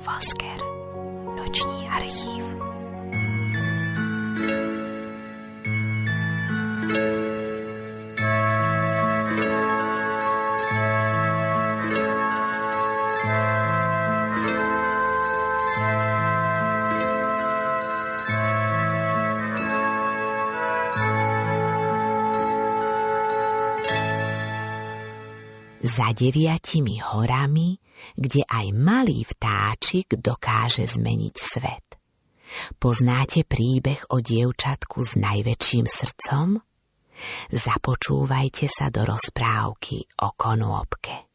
Vosker. Noční archív. Za 9 horami, kde aj malý vtáčik dokáže zmeniť svet. Poznáte príbeh o dievčatku s najväčším srdcom? Započúvajte sa do rozprávky o konôpke.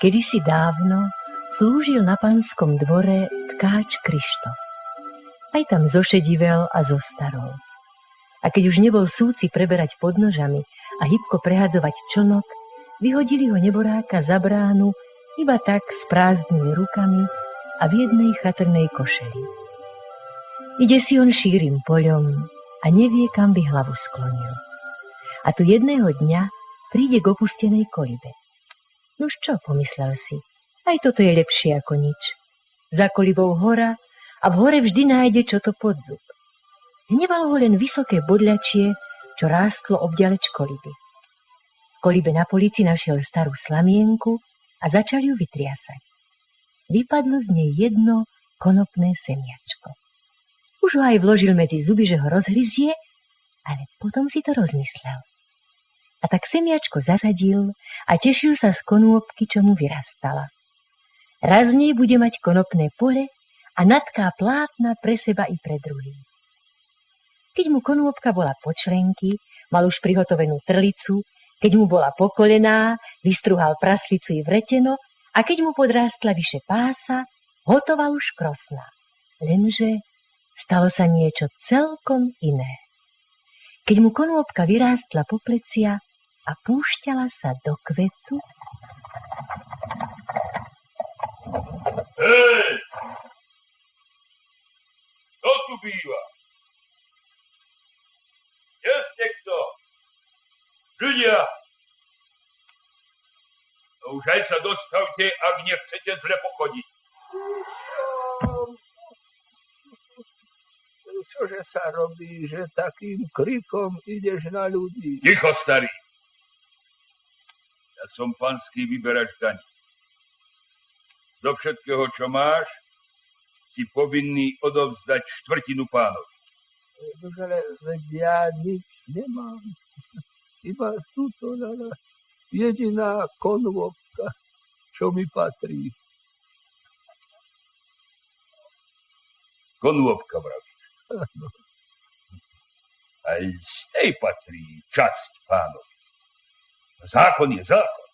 Kedysi dávno slúžil na panskom dvore tkáč Krištof. Aj tam zošedivel a zostarol. A keď už nebol súci preberať pod nožami a hybko prehadzovať člnok, vyhodili ho neboráka za bránu iba tak s prázdnymi rukami a v jednej chatrnej košeli. Ide si on šírim poľom a nevie, kam by hlavu sklonil. A tu jedného dňa príde k opustenej kolibe. Nuž čo, pomyslel si, aj toto je lepšie ako nič. Za kolibou hora a v hore vždy nájde čo to pod zub. Hnevalo ho len vysoké bodľačie, čo rástlo obďaleč koliby. V kolibe na polici našiel starú slamienku a začal ju vytriasať. Vypadlo z nej jedno konopné semiačko. Už ho aj vložil medzi zuby, že ho rozhryzie, ale potom si to rozmyslel. A tak semiačko zasadil a tešil sa z konôpky, čo mu vyrastala. Raz z nej bude mať konopné pole a natká plátna pre seba i pre druhých. Keď mu konôpka bola po členky, mal už prihotovenú trlicu, keď mu bola pokolená, vystruhal praslicu i vreteno a keď mu podrástla vyše pása, hotová už krosná. Lenže stalo sa niečo celkom iné. Keď mu konôpka vyrástla po plecia a púšťala sa do kvetu. Hej! Kto tu býva? Kde ste kto? Ľudia! No už aj sa dostavte, ak nechcete zle pochodiť. Čože sa robí, že takým krikom ideš na ľudí? Ticho, starý. Ja som panský vyberač daní. Do všetkého, čo máš, si povinný odovzdať štvrtinu pánovi. Ale ja nič nemám. Iba túto jediná konôpka, čo mi patrí. Konôpka, vravíš. Aj z tej patrí časť pánovi. Zákon je zákon.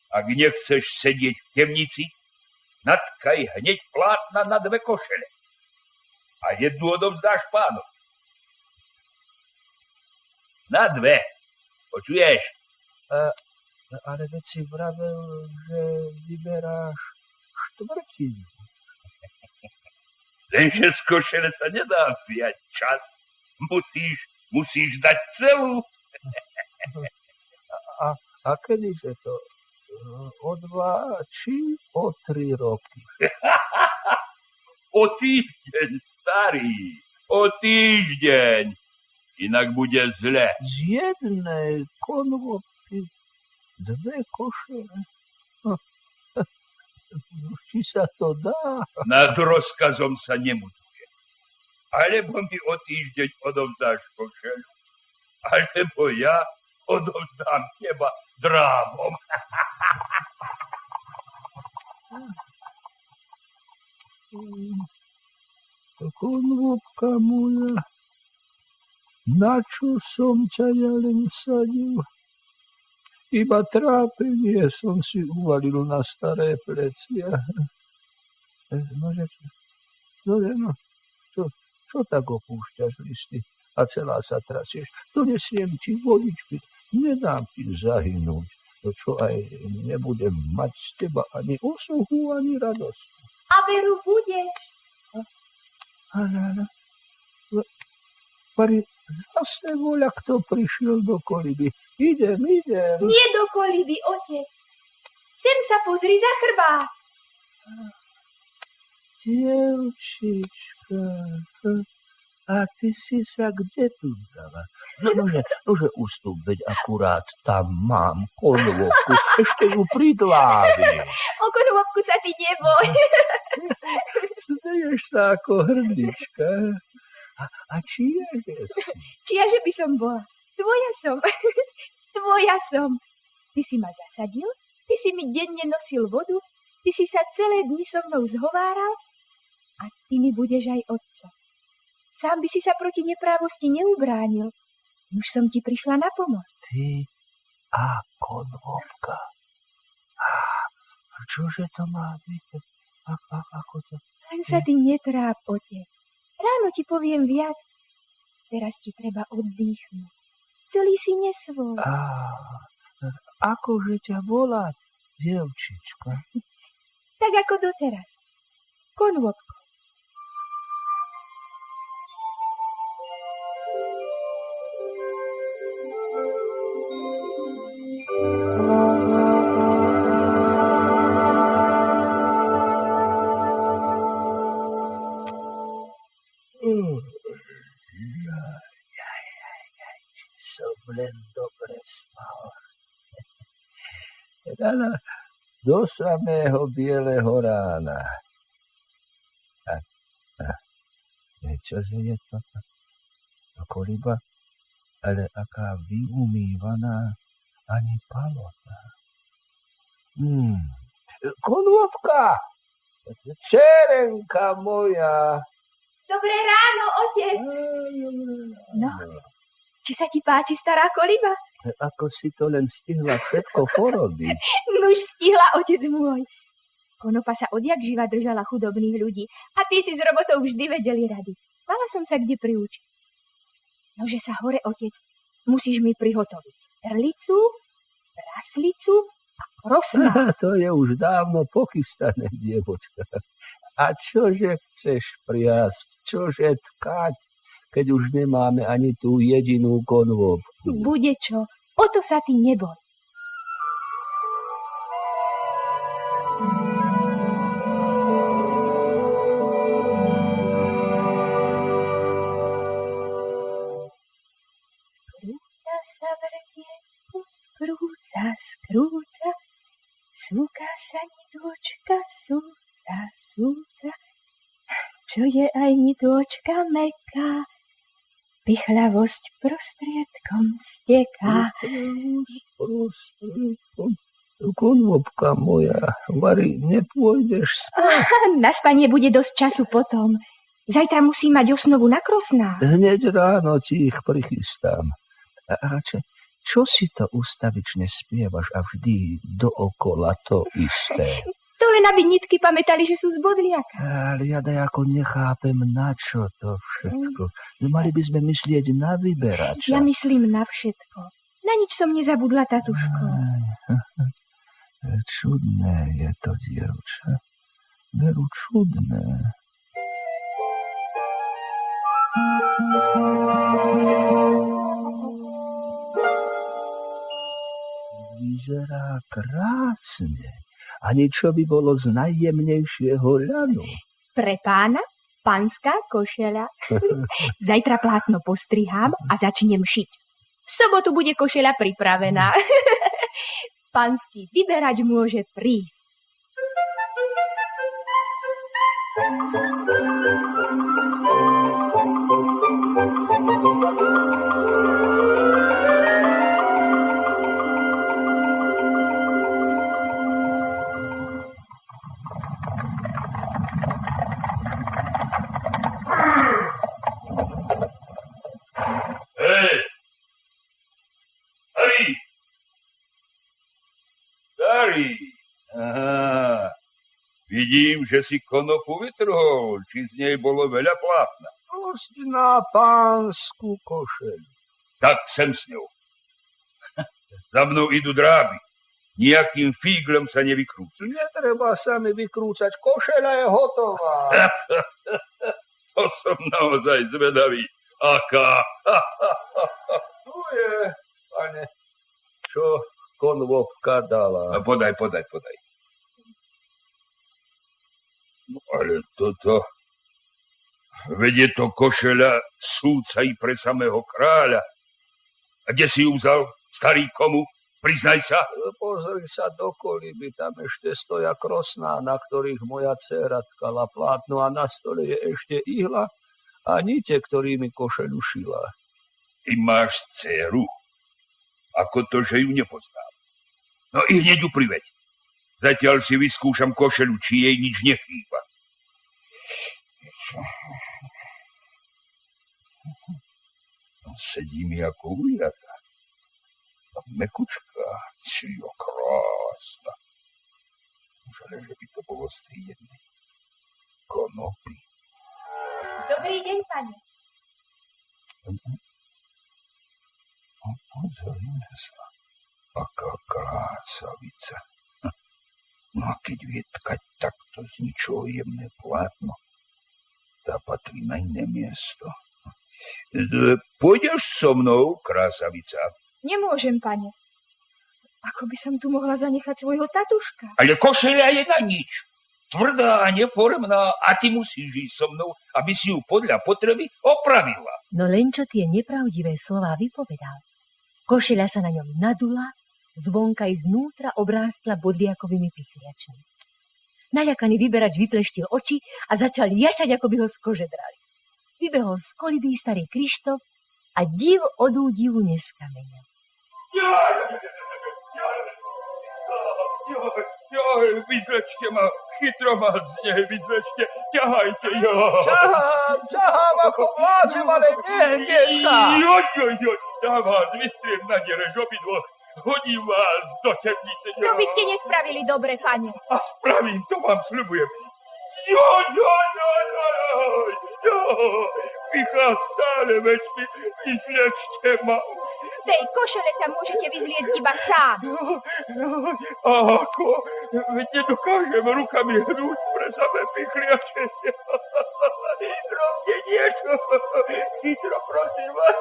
Ak nechceš sedieť v temnici, natkaj hneď plátna na 2 košele. A jednu odovzdáš pánovi. Na 2. Počuješ? Ale veď si vravel, že vyberáš štvrtinu. Lenže z košele sa nedá vziať čas. Musíš dať celú. A kedyže to? O 2 či o 3 roky? O týždeň, starý. O týždeň. Inak bude zle. Z jednej konôpky 2 košele? Či sa to dá? Nad rozkazom sa nemuduje. Alebo mi o týždeň odovzdáš košelu, alebo ja odovzdám teba drávom. Konôpka moja, na čo som ťa ja len sadil? Iba trápenie som si uvalil na staré plecia. Čo tak opúšťaš listy a celá sa trasieš? Donesiem ti vodičky, nedám ti zahynúť, čo aj nebudem mať z teba ani osohu, ani radosť. A veru budeš. Áno. Pari, zase voľa, kto prišiel do koliby. Idem. Nie do koliby, otec. Sem sa pozri za chrbát. Dievčička, a ty si sa kde tu vzala? Nože ústup, veď akurát tam mám konvovku, ešte ju pridlávi. O konvovku sa ty neboj. Smeješ sa ako hrdlička. A čiaže si? Čiaže by som bola? Tvoja som. Tvoja som. Ty si ma zasadil, ty si mi denne nosil vodu, ty si sa celé dni so mnou zhováral a ty mi budeš aj otcom. Sám by si sa proti neprávosti neubránil. Už som ti prišla na pomoc. Ty a konvovka. A čože to má byť? Ako to? Len sa ty netráp, otec. Ráno ti poviem viac. Teraz ti treba oddychnúť. Celý si nesvoj. Akože ťa volať, dievčička? Tak ako doteraz. Konvovko. Som len dobre spal. Rána do samého bieleho rána. Čože je to? Koliba, ale aká vyumývaná, ani palota. Konvovka! Dcerenka moja! Dobré ráno, otec. No, či sa ti páči stará koliba? Ako si to len stihla všetko porobiť? Nuž stihla, otec môj. Konopa sa odjak živa držala chudobných ľudí a ty si s robotou vždy vedeli rady. Mala som sa kde priučiť. Nože sa hore, otec, musíš mi prihotoviť trlicu, praslicu a prosná. To je už dávno pochystané, dievočka. A čože chceš priasť? Čože tkať, keď už nemáme ani tú jedinú konvovku? Bude čo, o to sa ty neboj. Skrúca sa vrtietko, skrúca, súka sa nitôčka, súca, čo je aj nitôčka mäkká, pichľavosť prostriedkom steká. Konvovka moja, Vary, nepôjdeš spať? Na spanie bude dosť času potom. Zajtra musí mať osnovu na krosná. Hneď ráno ti ich prichystám. A čo si to ustavične spievaš a vždy dookola to isté? To len aby nitky pamätali, že sú z bodliaka. Ale ja dajako nechápem, na čo to všetko. Mali by sme myslieť na vyberača. Ja myslím na všetko. Na nič som nezabudla, tatuško. Čudné je to, dievča. Veru čudné. Vyzerá krásne. A niečo by bolo z najjemnejšieho ľadu. Pre pána panská košeľa. Zajtra plátno postrihám a začnem šiť. V sobotu bude košeľa pripravená. Panský vyberač môže prísť. Aha, vidím, že si konopu vytrhol, či z nej bolo veľa plátna. Dosť na pánsku košeľu. Tak sem s ňou. Za mnou idú dráby. Nejakým fíglom sa nevykrúca. Netreba sa mi vykrúcať, košeľa je hotová. To som naozaj zvedavý. Aká? Tu je, pane, čo konvopka dala. Podaj. No ale toto... Veď je to košeľa súdca i pre samého kráľa. A kde si ju vzal, starý komu? Priznaj sa. Pozri sa do koliby, tam ešte stoja krosná, na ktorých moja dcéra tkala plátno a na stole je ešte ihla a nite, ktorými košeľu šila. Ty máš dcéru. Ako to, že ju nepoznám? No i hneď ju priveď. Zatiaľ si vyskúšam košeľu, či jej nič nechýba. Sedí mi ako ujata. A mekučka, či jo krásna. Žele, že by to bolo z tej jednej konopy. Dobrý deň, pane. Pozrime sa, aká krásavica. No a keď vie tkať takto z ničoho jemné plátno, tá patrí na iné miesto. Pôjdeš so mnou, krásavica? Nemôžem, pane. Ako by som tu mohla zanechať svojho tatuška? Ale košeľa je na nič. Tvrdá a neformná a ty musíš ísť so mnou, aby si ju podľa potreby opravila. No len čo tie nepravdivé slová vypovedal. Košeľa sa na ňom nadula, zvonka i znútra obrástla bodliakovými pichliačmi. Naľakaný vyberač vypleštil oči a začal jačať, ako by ho z kože drali. Vybehol z koliby starý Krištof a div od údivu neskameňal. Vyzlečte ma, chytro ma z nej, vyzlečte, ťahajte, Ťahám ako vláčem, ale nehnie sa. Joj, dá vás, vystriem na nerež obidvoch, hodím vás do temnice. To by ste nespravili dobre, pane. A spravím, to vám sľubujem. Pichá stále väčší, vyzliečte ma. Z tej košele sa môžete vyzliecť iba sám. A ako? Veď nedokážem rukami hnúť pre samé pichliače. Robte niečo. Chytro, prosím vás.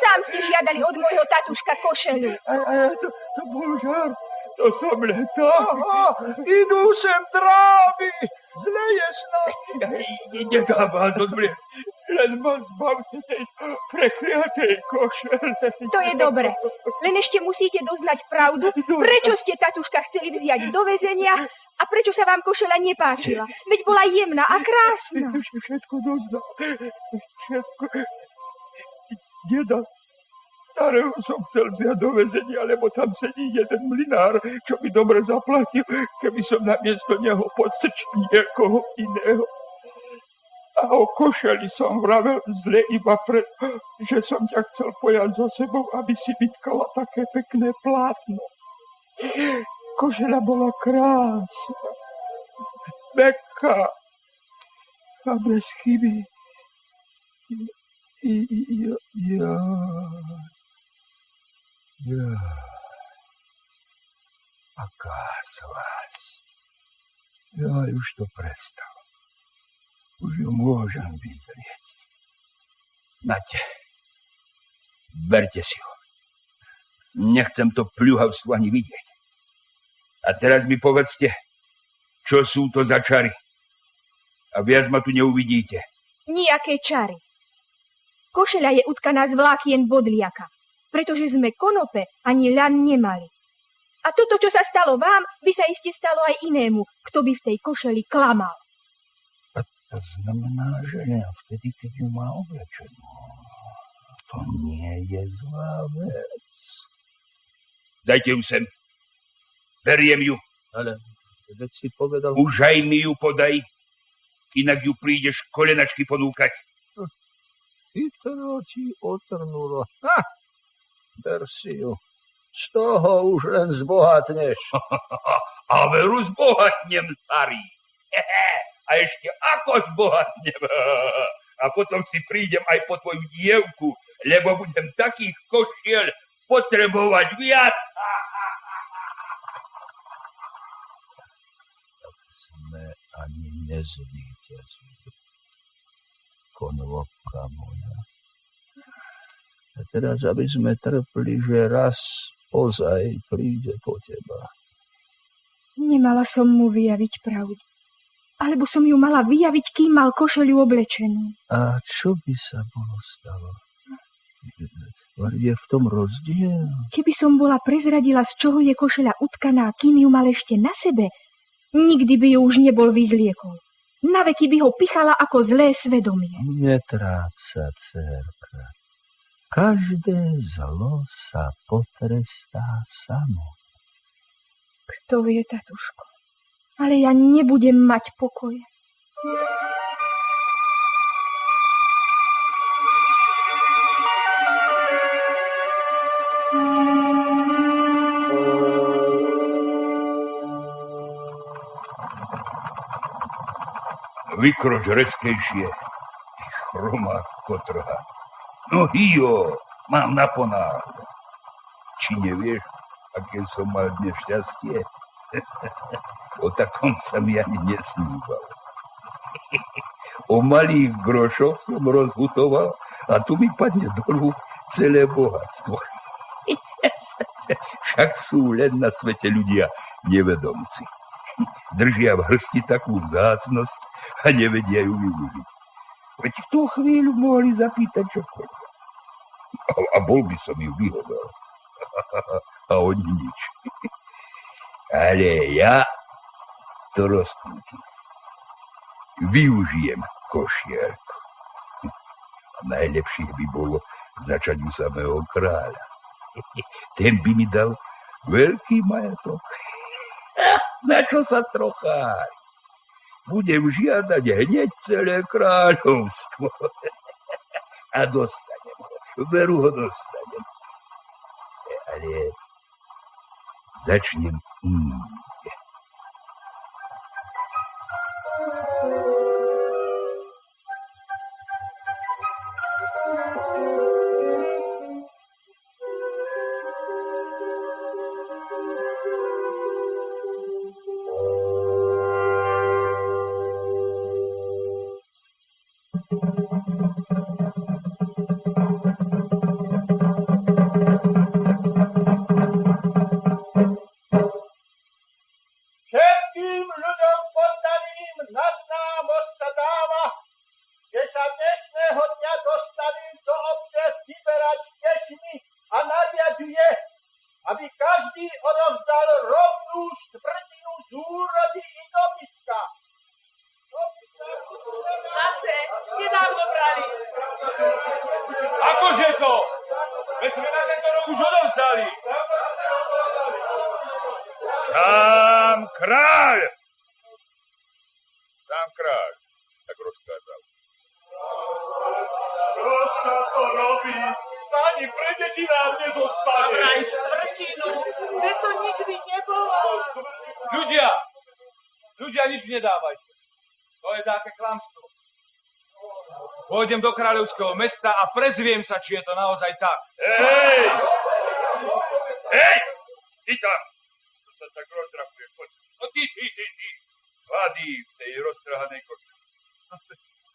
Sám ste žiadali od môjho tatuška košelu. To bol žart. To som len tak. Idú sem trávy. Zle je snad. Nedám vás odbliesť. Len ma zbavte tej prekliatej košele. To je dobre. Len ešte musíte doznať pravdu, prečo ste tatuška chceli vziať do väzenia a prečo sa vám košela nepáčila. Veď bola jemná a krásna. Všetko doznám. Všetko. Deda starého som chcel vziať do väzenia, lebo tam sedí jeden mlynár, čo by dobre zaplatil, keby som namiesto neho podstrčil niekoho iného. A o košeli som vravel zle iba preto, že som ťa chcel pojať so sebou, aby si vytkala také pekné plátno. Košela bola krásna, mäkká a bez chyby. Aká slasť. Už to prestalo. Už ju môžem vyzrieť. Nate, berte si ho. Nechcem to pľuhavstvo ani vidieť. A teraz mi povedzte, čo sú to za čary. A viac ma tu neuvidíte. Nijaké čary. Košeľa je utkaná z vlákien bodliaka, pretože sme konope ani ľan nemali. A toto, čo sa stalo vám, by sa iste stalo aj inému, kto by v tej košeli klamal. To znamená, že vtedy, keď ju má oblečenú, to nie je zlá vec. Dajte ju sem. Beriem ju. Ale veď si povedal... Už aj mi ju podaj, inak ju prídeš kolenačky ponúkať. Chytro ti otrnulo. Ber si ju. Z toho už len zbohatneš. A veru zbohatnem, starý. A ešte ako zbohatnem. A potom si prídem aj po tvoju dievku, lebo budem takých košiel potrebovať viac. ani nezvíťazí. Konvopka moja. A teraz, aby sme trpli, že raz ozaj príde po teba. Nemala som mu vyjaviť pravdu. Alebo som ju mala vyjaviť, kým mal košeľu oblečenú. A čo by sa bolo stalo? Je v tom rozdiel? Keby som bola prezradila, z čoho je košeľa utkaná, kým ju mal ešte na sebe, nikdy by ju už nebol vyzliekol. Naveky by ho pichala ako zlé svedomie. Netráp sa, dcérka. Každé zlo sa potrestá samo. Kto vie, tatuško, ale ja nebudem mať pokoje. Vykroč rezkejšie, chromá kotrha. No hijo, mám na ponáhľad. Či nevieš, aké som mal dnes šťastie? O takom sa mi ani nesníval. O malých grošoch som rozhutoval a tu mi padne dolu celé bohatstvo. Však sú len na svete ľudia nevedomci. Držia v hrsti takú vzácnosť a nevedia ju využiť. Veď v tú chvíľu mohli zapýtať čokoľvek. A bol by som ju vyhodol. A oni nič. Ale ja to rozkrútim. Využijem košiarku. Najlepšie by bolo začať u samého kráľa. Ten by mi dal veľký majetok. Na čo sa trochári? Budem žiadať hneď celé kráľovstvo. A dostanem ho. Veru ho dostanem. Ale začnem inde. Všetkým ľuďom poddaným na znám ostáva, že sa dnešného dňa dostavím do obce vyberať kešmi a nariaduje, aby každý odovzdal rovnú štvrtinu z úrody i dobytka. Zase, nedávno brali. Akože to? Veď sme na tento rok už odovzdali. Sám kráľ tak rozkázal. Čo sa to robí? Ani pre deti nám nezostane. Vraj štvrtinu, veď to nikdy nebolo. Ľudia, nič nedávajte. To je také klamstvo. Pôjdem do kráľovského mesta a prezviem sa, či je to naozaj tak. Hej! Ty tam! Čo sa tak roztrahuješ? Poď. No ty. Mladý v tej roztrhanej košeli.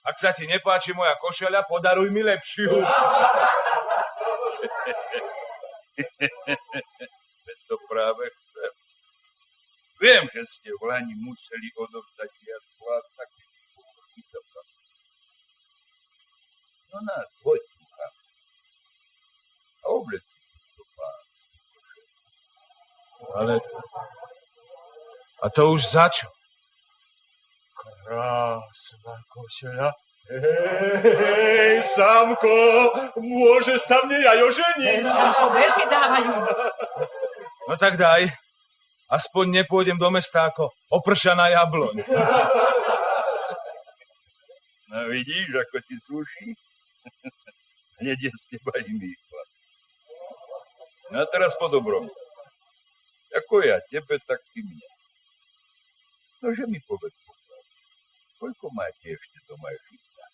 Ak sa ti nepáči moja košeľa, podaruj mi lepšiu. Veď to práve chcem. Viem, že ste v Lani museli odovzdať viac vlád, tak to sa. No nás, poď tu, a oblec si to pás. Ale... A to už za čo? Krásna košeľa. Hej, Sámko, môžeš sa mne aj oženiť? Sámko, veľmi dávajú. No tak daj. Aspoň nepôjdem do mesta ako opršaná jabloň. No vidíš, ako ti suší? Hneď je z teba iný chlap. No a teraz po dobrom. Ako ja tebe, tak ty mne. Nože mi povedz poklad. Koľko máte ešte doma žita?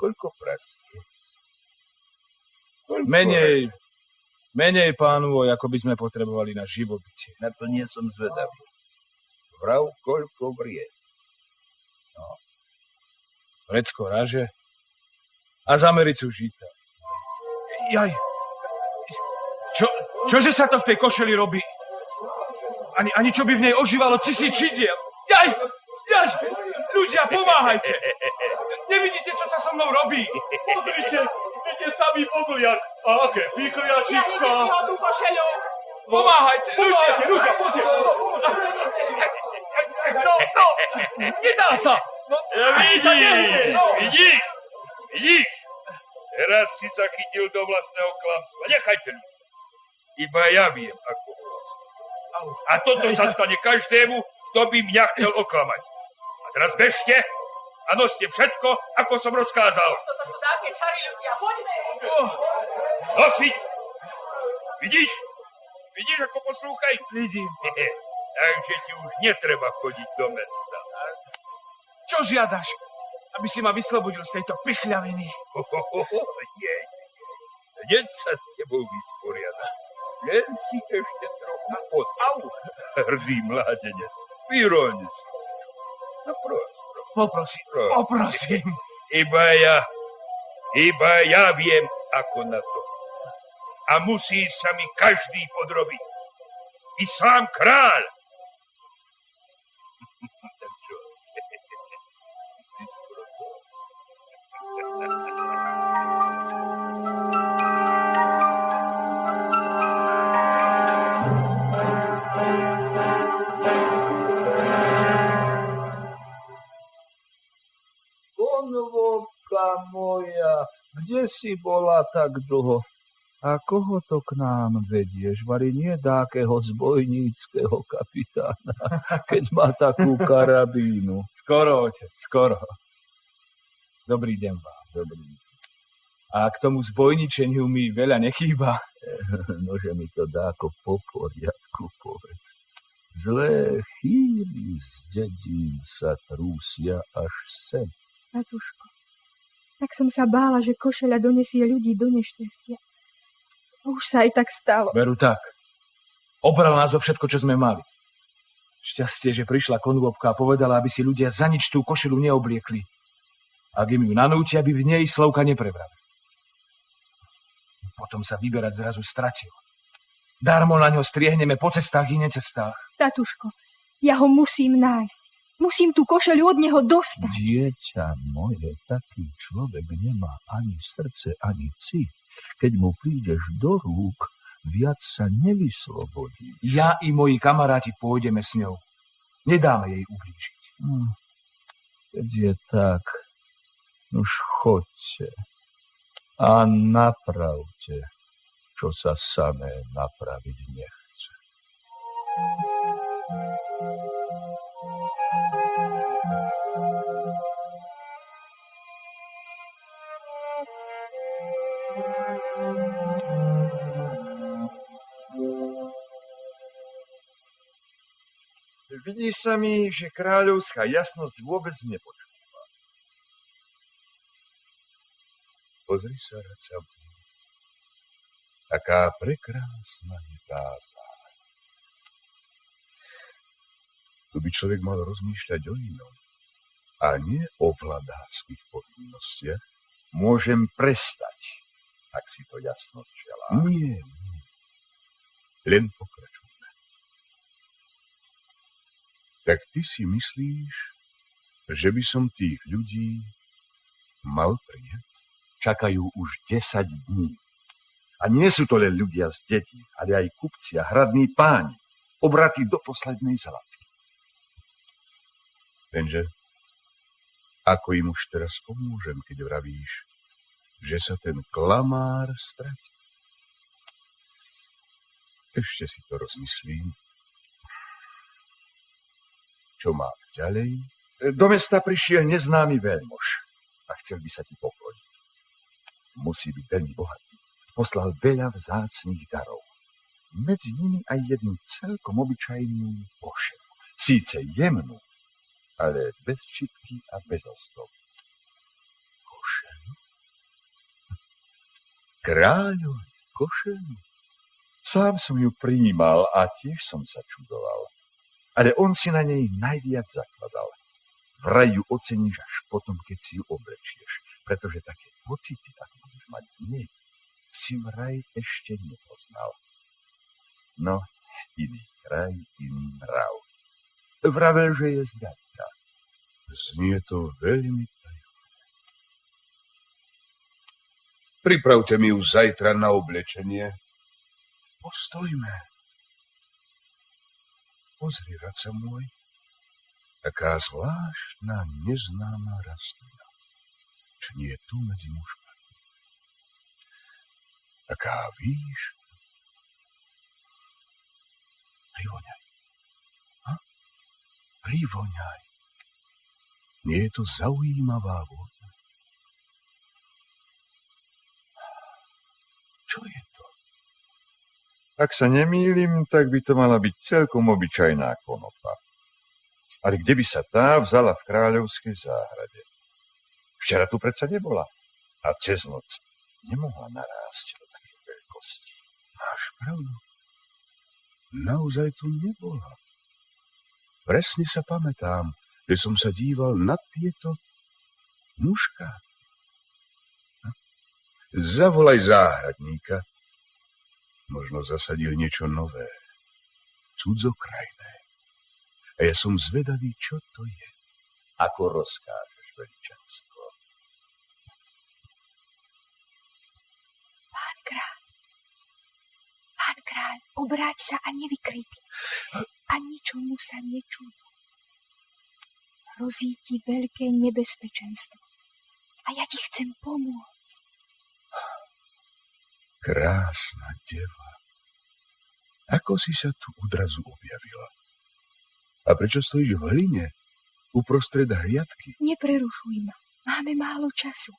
Koľko prastiec? Menej, pánuvoj, ako by sme potrebovali na živobytie. Na to nie som zvedavý. Vrav, koľko vriec. vrecko raže a za Americu žita. Jaj, čože sa to v tej košeli robí? Ani čo by v nej ožívalo 1000 šidiel. Jaj, ľudia, pomáhajte. Nevidíte, čo sa so mnou robí? Pozrite, vidíte sami pobliak. A aké píkliačisko. Pomáhajte, ľudia, poďte. No, nedá sa. Vidíš? Teraz si sa chytil do vlastného klamstva. Nechajte ľudí. Iba ja viem, ako vlastne. A toto sa stane každému, kto by mňa chcel oklamať. A teraz bežte a noste všetko, ako som rozkázal. Toto sú také čary ľudia, poďme. Nosiť! Vidíš? Vidíš, ako poslúchaj? Vidím. Takže ti už netreba chodiť do mesta. Čo žiadaš? Aby si ma vyslobodil z tejto pichľaviny. Nie. Hneď sa s tebou vysporiadam. Len si ešte trocha odstav. Hrdý mládenec. Vyroň sa. No Poprosím. Iba ja viem, ako na to. A musí sa mi každý podrobiť. I sám kráľ. Konvovka moja, kde si bola tak dlho? A koho to k nám vedieš? Vari nie dákeho zbojníckeho kapitána, keď má takú karabínu. Skoro, otec, skoro. Dobrý deň vám. Dobrý. A k tomu zbojničeniu mi veľa nechýba. Nože mi to dáko po poriadku povedz. Zlé chýry z dedín sa trúsia až sem. Tatuško, tak som sa bála, že košeľa donesie ľudí do nešťastia. Už sa aj tak stalo. Veru tak. Obral nás o všetko, čo sme mali. Šťastie, že prišla konvopka a povedala, aby si ľudia za nič tú košelu neobliekli. Ak im ju nanútia, aby v nej Slovka neprebrali. Potom sa vyberať zrazu stratil. Darmo na ňo striehneme po cestách i necestách. Tatuško, ja ho musím nájsť. Musím tú košeľu od neho dostať. Dieťa moje, taký človek nemá ani srdce, ani cit. Keď mu prídeš do rúk, viac sa nevyslobodí. Ja i moji kamaráti pôjdeme s ňou. Nedáme jej ublížiť. Keď je tak, už choďte a napravte, čo sa samé napraviť nechce. Vidí sa mi, že kráľovská jasnosť vôbec nepočúva. Pozri sa, Racabu. Taká prekrásna je tá záľa. Tu by človek mal rozmýšľať o inom a nie o vladárskych povinnostiach. Môžem prestať, ak si to jasnosť želá. Nie. Len pokračujme. Tak ty si myslíš, že by som tých ľudí mal prijať? Čakajú už 10 dní. A nie sú to len ľudia z detí, ale aj kupci a hradní páni, obratí do poslednej zlatky. Lenže, ako im už teraz pomôžem, keď vravíš, že sa ten klamár stratí? Ešte si to rozmyslím. Čo mám ďalej? Do mesta prišiel neznámy veľmož a chcel by sa ti pokloniť. Musí byť veľmi bohatý. Poslal veľa vzácnych darov. Medzi nimi aj jednu celkom obyčajnú košelu. Síce jemnú, ale bez čipky a bez ozdoby. Košelu? Kráľovi košelu? Sám som ju prijímal a tiež som sa čudoval. Ale on si na nej najviac zakladal. vraj ju oceníš až potom, keď si ju oblečieš. Pretože také pocity, ako budeš mať v nej, si vraj ešte nepoznal. No, iný kraj, iný mrav. Vravel, že je zďaľka. Znie to veľmi tajomné. Pripravte mi ju zajtra na oblečenie. Postojme. Pozri, radca môj, taká zvláštna, neznáma rastlina. Či nie je tu medzi mužkami. Taká výška. Privoňaj. Privoňaj. Nie je to zaujímavá vôňa? Čo je to? Ak sa nemýlim, tak by to mala byť celkom obyčajná konopa. Ale kde by sa tá vzala v kráľovskej záhrade? Včera tu predsa nebola. A cez noc nemohla narásť do takej veľkosti. Máš pravdu. Naozaj tu nebola. Presne sa pamätám, že som sa díval na tieto mužka. Zavolaj záhradníka. Možno zasadil niečo nové, cudzokrajné. A ja som zvedavý, čo to je. Ako rozkážeš, veličenstvo. Pán kráľ, obráť sa a nevykrípi. A ničomu sa nečuj. Hrozí ti veľké nebezpečenstvo. A ja ti chcem pomôcť. Krásna deva. Ako si sa tu odrazu objavila? A prečo stojíš v hline uprostred hriadky? Neprerušuj ma. Máme málo času.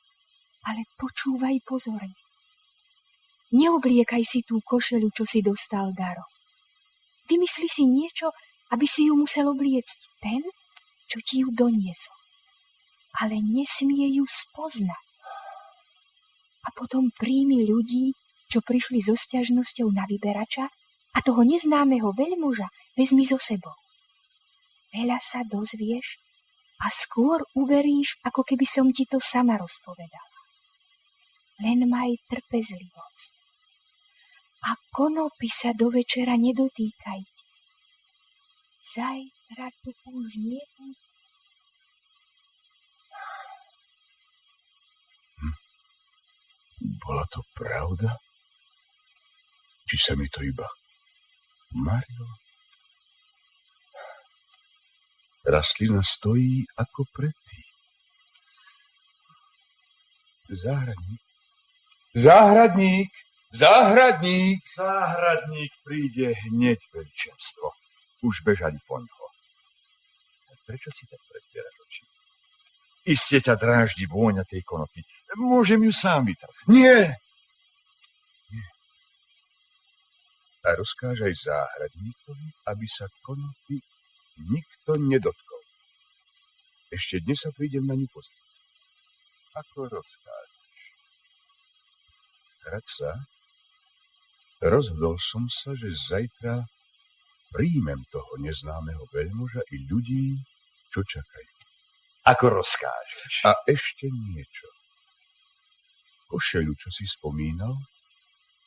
Ale počúvaj pozorne. Neobliekaj si tú košeľu, čo si dostal darom. Vymysli si niečo, aby si ju musel obliecť ten, čo ti ju doniesol. Ale nesmie ju spoznať. A potom príjmi ľudí, čo prišli so sťažnosťou na vyberača, a toho neznámeho veľmuža vezmi so sebou. Veľa sa dozvieš a skôr uveríš, ako keby som ti to sama rozpovedala. Len maj trpezlivosť. A konopy sa do večera nedotýkajte. Zajtra tu už nebude. Bola to pravda? Či sa mi to iba marilo? Rastlina stojí ako predtým. Záhradník. Záhradník! Záhradník! Záhradník príde hneď, veličenstvo. Už bežali po ňoho. Prečo si tak predvieraš oči? Iste ťa dráždi vôňa tej konopy. Môžem ju sám vytrhnúť. Nie! Nie. A rozkáž aj záhradníkovi, aby sa konopy nikto nedotkol. Ešte dnes sa prídem na ňu pozrieť. Ako rozkážeš? Radca, rozhodol som sa, že zajtra príjmem toho neznámeho veľmuža i ľudí, čo čakajú. Ako rozkážeš? A ešte niečo. Košeľu, čo si spomínal,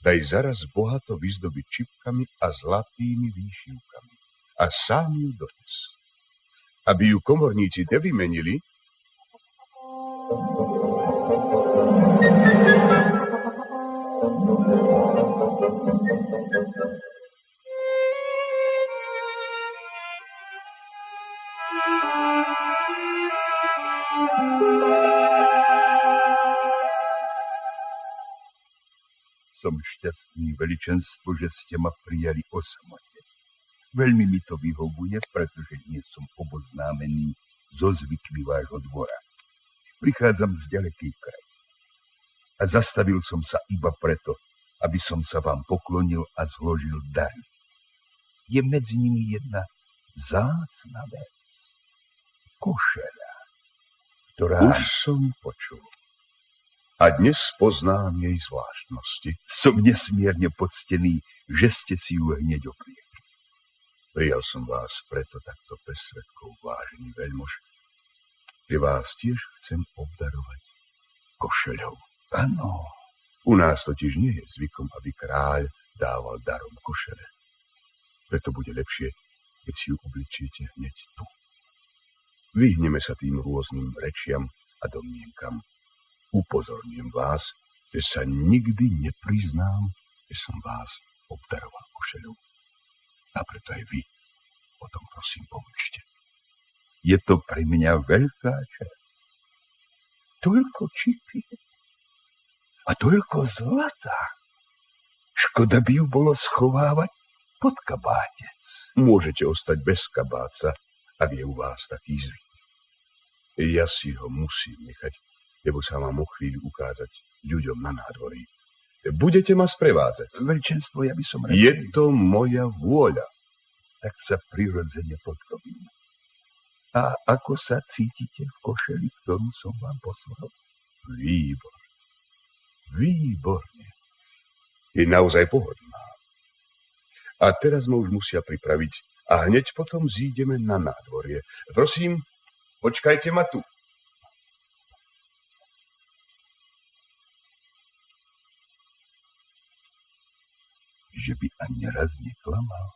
daj zaraz bohato vyzdobiť čipkami a zlatými výšivkami. A sám ju dones. Aby ju komorníci nevymenili, som šťastný, veličenstvo, že ste ma prijali o samote. Veľmi mi to vyhovuje, pretože nie som oboznámený so zvykmi vášho dvora. Prichádzam z ďalekej krajiny. A zastavil som sa iba preto, aby som sa vám poklonil a zložil dary. Je medzi nimi jedna vzácna vec. Košeľa, ktorá... Už som počul. A dnes poznám jej zvláštnosti. Som nesmierne poctený, že ste si ju hneď obliekli. Prijal som vás preto takto bez svedkov, vážený veľmož, že vás tiež chcem obdarovať košeľou. Áno. U nás totiž nie je zvykom, aby kráľ dával darom košele. Preto bude lepšie, keď si ju obličiete hneď tu. Vyhneme sa tým rôznym rečiam a domnienkam. Upozorňujem vás, že sa nikdy nepriznám, že som vás obdaroval košeľou. A preto aj vy o tom prosím pomlčte. Je to pre mňa veľká časť. Toľko čipy a toľko zlata. Škoda by ju bolo schovávať pod kabátec. Môžete ostať bez kabáca, ak je u vás taký zvyk. Ja si ho musím nechať, lebo sa mám o chvíľu ukázať ľuďom na nádvorí. Budete ma sprevádzať. Veličenstvo, ja by som radšej... Je to moja vôľa. Tak sa prirodzene podrobím. A ako sa cítite v košeli, ktorú som vám poslal? Výborne. Výborne. Je naozaj pohodlná. A teraz ma už musia pripraviť a hneď potom zídeme na nádvorie. Prosím, počkajte ma tu. Že by ani raz neklamal.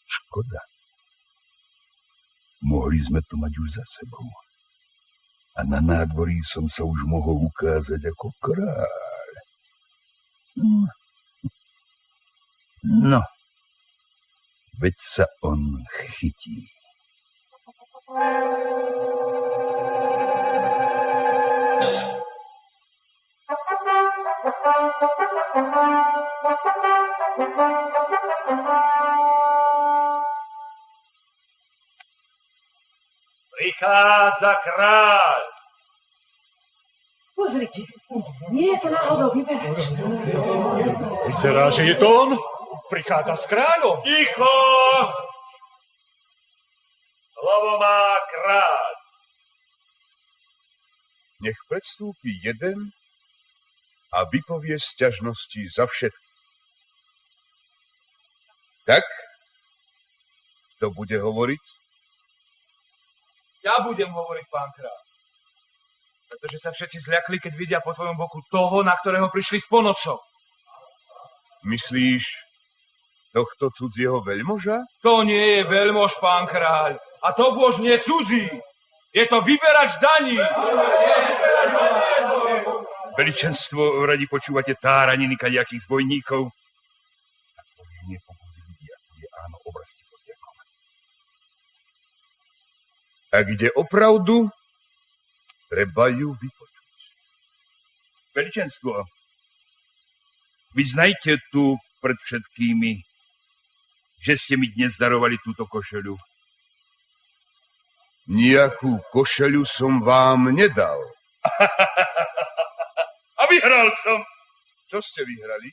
Škoda. Mohli sme to mať už za sebou. A na nádvorí som sa už mohol ukázať ako kráľ. No, veď sa on chytí. Prichádza kráľ. Pozrite, nie je to náhodou vyberač. Vyzerá, že je to on. Prichádza s kráľom. Ticho! Slovo má kráľ. Nech predstúpi jeden a vypovie sťažnosti za všetky. Tak? Kto bude hovoriť? Ja budem hovoriť, pán kráľ. Pretože sa všetci zľakli, keď vidia po tvojom boku toho, na ktorého prišli s ponocou. Myslíš tohto cudzieho veľmoža? To nie je veľmož, pán kráľ. A to bož nie cudzí. Je to vyberač daní. Veličenstvo, radi počúvate táraniny kadejakých zbojníkov. A to je nepobudí ľudí, ako je áno oblasti podriakom. Ak ide o pravdu, treba ju vypočuť. Veličenstvo, vyznajte tu pred všetkými, že ste mi dnes darovali túto košeľu. Nijakú košeľu som vám nedal. A vyhral som. Čo ste vyhrali?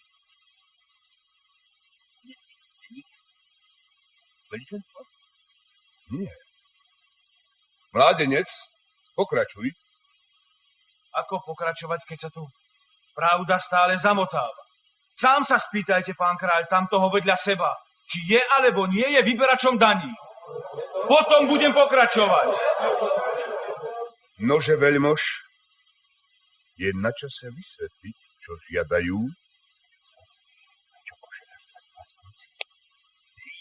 Veličenstvo? Nie. Mládenec, pokračuj. Ako pokračovať, keď sa tu pravda stále zamotáva? Sám sa spýtajte, pán kráľ, tam toho vedľa seba, či je alebo nie je vyberačom daní. Potom budem pokračovať. Nože veľmož, je na čase vysvetliť, čo žiadajú.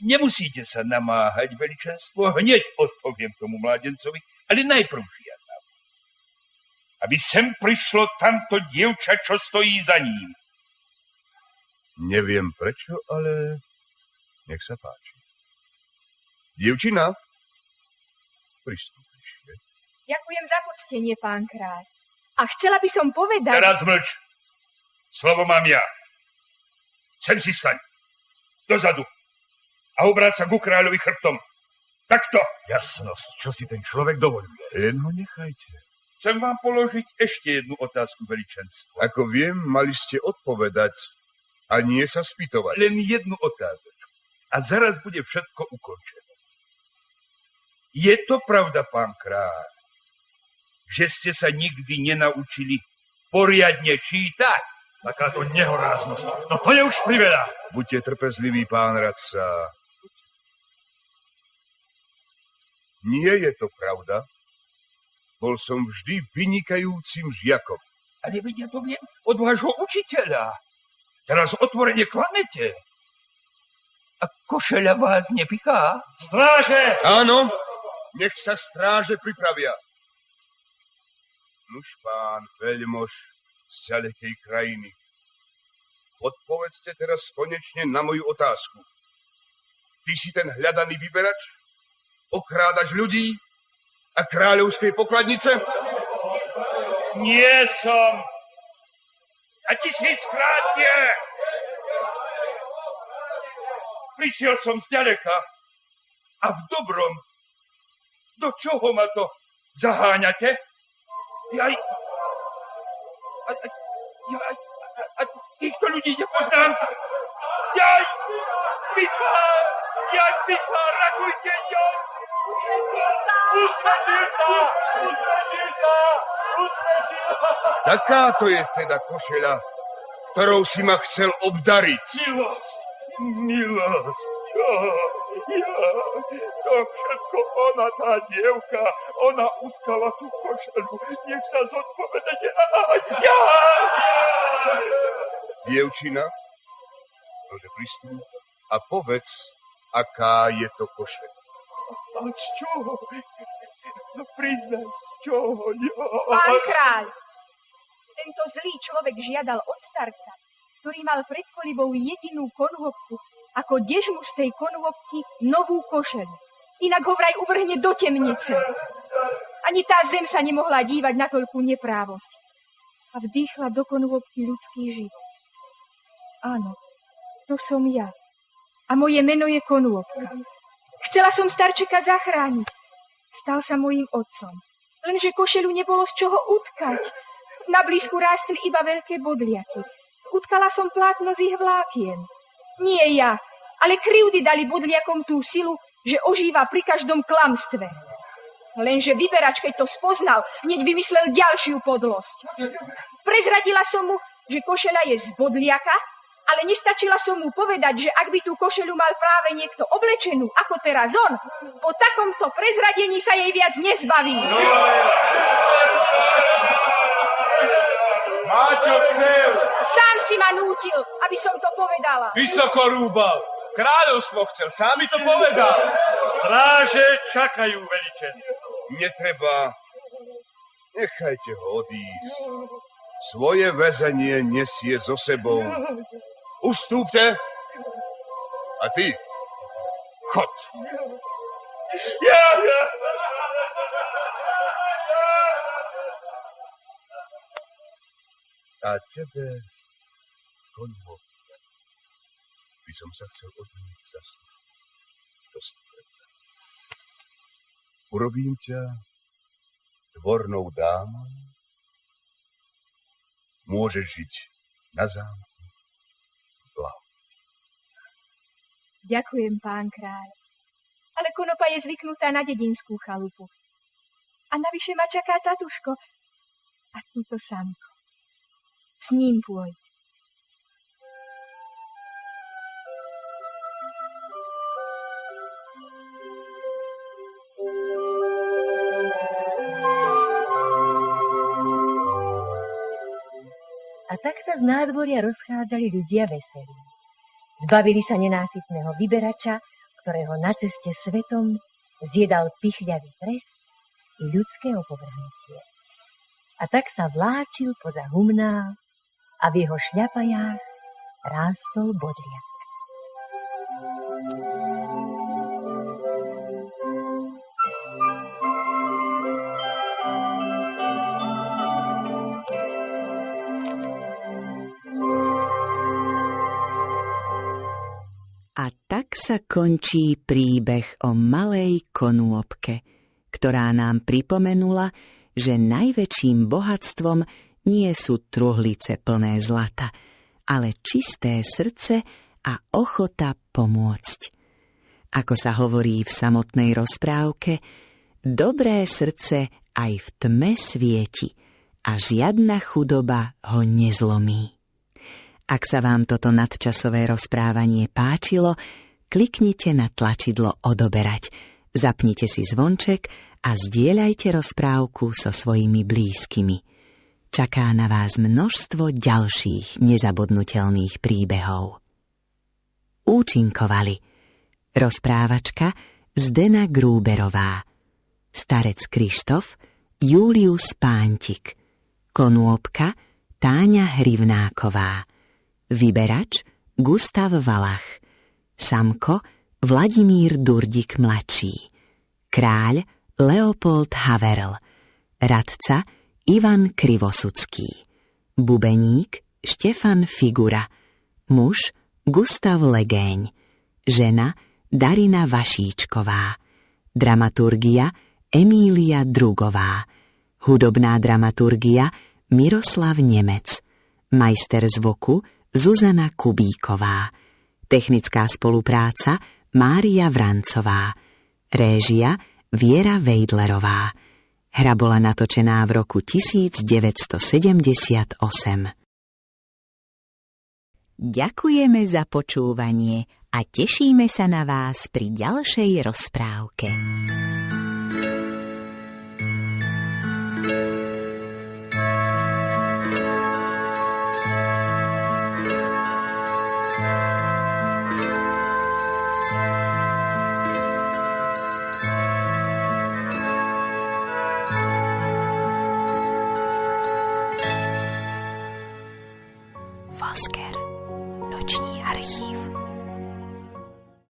Nemusíte sa namáhať, veličenstvo, hneď odpoviem tomu mládencovi, ale najprv žiadam, aby sem prišlo tamto dievča, čo stojí za ním. Neviem prečo, ale nech sa páči. Dievčina, pristúpiš. Ďakujem za poctenie, pán kráľ. A chcela by som povedať... Teraz mlč. Slovo mám ja. Sem si staň. Dozadu. A obráť sa ku kráľovi chrbtom. Takto. Jasnosť, čo si ten človek dovoľuje. Len ho nechajte. Chcem vám položiť ešte jednu otázku, veličenstvo. Ako viem, mali ste odpovedať a nie sa spýtovať. Len jednu otázku. A zaraz bude všetko ukončené. Je to pravda, pán kráľ, že ste sa nikdy nenaučili poriadne čítať? Takáto nehoráznosť. No to je už priveľa. Buďte trpezliví, pán radca. Nie je to pravda. Bol som vždy vynikajúcim žiakom. Ale veď ja to viem od vášho učiteľa. Teraz otvorene klamete. A košeľa vás nepichá? Stráže! Áno, nech sa stráže pripravia. Nuž, pán veľmož z ďalekej krajiny, odpovedzte teraz konečne na moju otázku. Ty si ten hľadaný vyberač? Okrádač ľudí a kráľovskej pokladnice? Nie som. A 1000-krát nie. Prišiel som zďaleka a v dobrom. Do čoho ma to zaháňate? A týchto ľudí nepoznám. Bitva, rakujte, jo! Usmečil sa! Takáto je teda košeľa, ktorou si ma chcel obdariť. Milosť. To všetko ona, tá dievka. Ona utkala tú košelu. Nech sa zodpovedete. Dievčina, môže pristúť a povedz, aká je to košeľa. A z čoho? No priznaj, z čoho? Pán kráľ, tento zlý človek žiadal od starca, ktorý mal pred kolibou jedinú konôbku, ako dežmu z tej konôbky novú košeľu. Inak ho vraj uvrhne do temnice. Ani tá zem sa nemohla dívať na toľkú neprávosť. A vdýchla do konôbky ľudský život. Áno, to som ja. A moje meno je Konôbka. Chcela som starčeka zachrániť. Stal sa mojím otcom. Lenže košelu nebolo z čoho utkať. Na blízku rástli iba veľké bodliaky. Utkala som plátno z ich vlákien. Nie ja, ale krivdy dali bodliakom tú silu, že ožíva pri každom klamstve. Lenže vyberač, keď to spoznal, hneď vymyslel ďalšiu podlosť. Prezradila som mu, že košeľa je z bodliaka, ale nestačila som mu povedať, že ak by tú košeľu mal práve niekto oblečenú, ako teraz on, po takomto prezradení sa jej viac nezbaví. Máčo chcel! Sám si ma nútil, aby som to povedala. Vysoko rúbal. Kráľovstvo chcel, sám mi to povedal. Stráže čakajú, veličenstvo. Netreba. Nechajte ho odísť. Svoje väzenie nesie so sebou. Ustúpte. A ty, chod. A tebe, Konôbka, by som sa chcel odmeniť za službu. To si predstav. Urobím ťa dvornou dámou. Môžeš žiť na zámku. Ďakujem, pán kráľ. Ale Konopa je zvyknutá na dedinskú chalupu. A navyše ma čaká tatuško a túto samko. S ním pôjde. A tak sa z nádvoria rozchádzali ľudia veselí. Zbavili sa nenásytného vyberača, ktorého na ceste svetom zjedal pichľavý trest i ľudské opovrhnutie. A tak sa vláčil poza humná a v jeho šľapajách rástol bodliak. A tak sa končí príbeh o malej konôbke, ktorá nám pripomenula, že najväčším bohatstvom nie sú truhlice plné zlata, ale čisté srdce a ochota pomôcť. Ako sa hovorí v samotnej rozprávke, dobré srdce aj v tme svieti a žiadna chudoba ho nezlomí. Ak sa vám toto nadčasové rozprávanie páčilo, kliknite na tlačidlo odoberať. Zapnite si zvonček a zdieľajte rozprávku so svojimi blízkymi. Čaká na vás množstvo ďalších nezabudnutelných príbehov. Účinkovali rozprávačka Zdena Grúberová, starec Krištof Július Pántik, konôpka Táňa Hrivnáková, vyberač Gustav Valach, samko Vladimír Durdik mladší, kráľ Leopold Haverl, radca Ivan Krivosudský, bubeník Štefan Figura, muž Gustav Legéň, žena Darina Vašíčková, dramaturgia Emília Drugová, hudobná dramaturgia Miroslav Nemec, majster zvuku Zuzana Kubíková, technická spolupráca Mária Vrancová, réžia Viera Vejdlerová. Hra bola natočená v roku 1978. Ďakujeme za počúvanie a tešíme sa na vás pri ďalšej rozprávke.